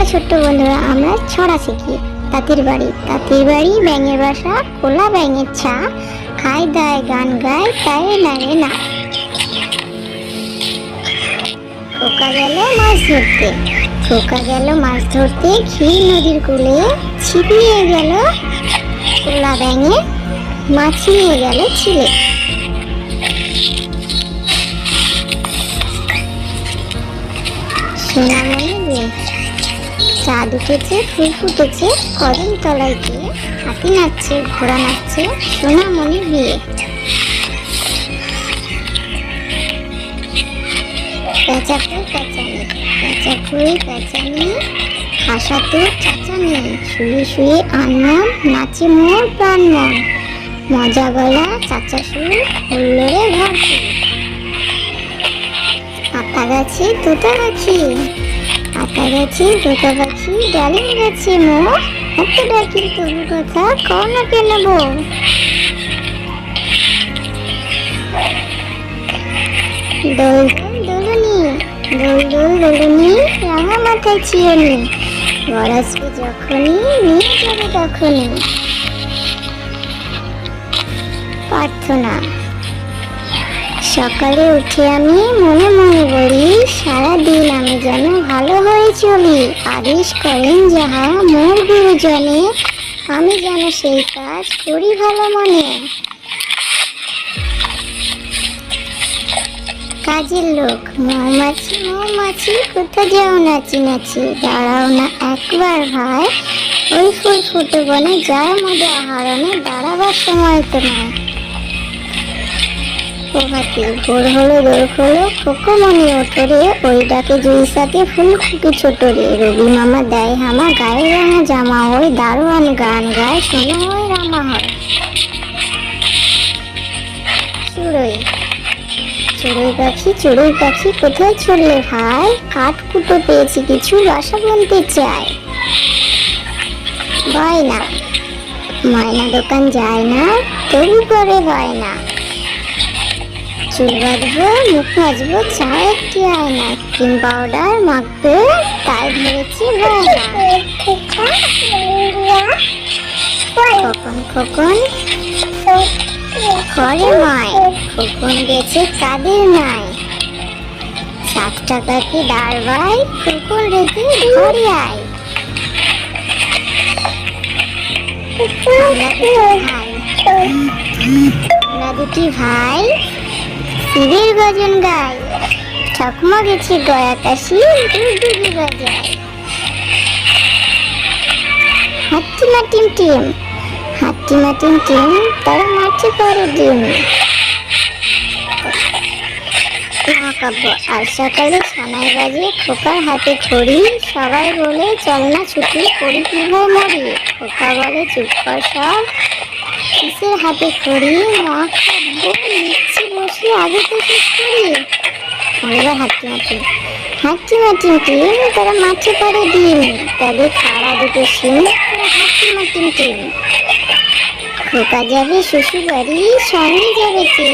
চলো ছোট্ট বন্ধুরা আমরা ছড়া শিখি। তাঁতির বাড়ি ব্যাঙের বাসা, খোলা ব্যাঙের ছা, খায় দায় গান গায় তাই নারে না। খোকা গেল মাছ ধরতে ক্ষীর নদীর কূলে, ছিপিয়ে গেল খোলা ব্যাঙে, মাছ নিয়ে গেল ছিলে। সোনামণি বিয়ে, চাঁদ উঠেছে ফুল ফুটেছে, কদম তলায় গিয়ে হাতি নাচছে ঘোড়া নাচছে, সোনামণি বিয়ে। প্যাঁচাকুড়ি হাসা তোর চাচানি, শুয়ে শুয়ে আনমন নাচে মোর প্রাণ মন, মজা গলা চাচা সুর হুল্লোড়ে ভরপুর। আতা গাছে তোতা পাখি ডালিম গাছে মোর, এত ডাকি তবু কথা কও না কেন বউ। দোল দোলনি রাঙা মাথায় চিরনি, বর আসবে যখনই নিয়ে যাবে তখনই। প্রার্থনা। সকালে উঠে আমি মনে মনে বলি, সারাদিন আমি যেন ভালো হয়ে চলি। আদেশ করেন যাহা মোর গুরুজনে, আমি যেন সেই কাজ করি ভালো মনে। কাজের লোক। মৌমাছি কোথা যাও নাচি দাঁড়াও না একবার ভাই, ওই ফুল ফুটে বনে যায় মধ্যে আহরণে, দাঁড়াবার সময় তো নয়। প্রভাতী। ভোর হলো দোর হলো খোকমনি ওঠরে, ওই ডাকে জুইসাকে ফুল খুকি ছোটরে। রবি মামা দেয় হামা গায়ে রাঙা জামা, হয় দারোয়ান গান গায় শোনা হয় রামা হয়। চড়ুই পাখি কোথায় চললে ভাই, কাঠ কুটো পেয়েছি কিছু বাসা বানতে চাই। ময়না দোকান যায় না তবু করে হয় না, চুল বাঁধবো মুখ মাজবো চায় একটি আয়না, ক্রিম পাউডার মাখবে তাই ধরেছি বায়না। খোকন ঘরে মায়, খোকন গেছে কাদের নাই, 7 টাকা কি দাঁড় ভাই, খোকন রেখে ঘরে আয়। আমরা দুটি ভাই শিবের গজন গাই, ঠাকুমা গেছে গয়া কাশি দুগি বাজায়। হাট্টিমা টিম তারা মাঠে করে ডিম। মহাকাব্য। আর সকালে ছানায় বাজে খোকার হাতে খড়ি, সবাই বলে চল না ছুটি করি কি ভাই মরি। খোকা বলে চুপ কর সব, কিসের হাতে খড়ি, মহাকাব্য নিচ্ছি বসে আগে তো শেষ করি। এবার হাট্টিমা টিম তারা মাঠে করে ডিম, তাদের খাড়া দুটো শিম হাট্টিমা টিম। খোকা যাবে শ্বশুর বাড়ি, সঙ্গে যাবে কে,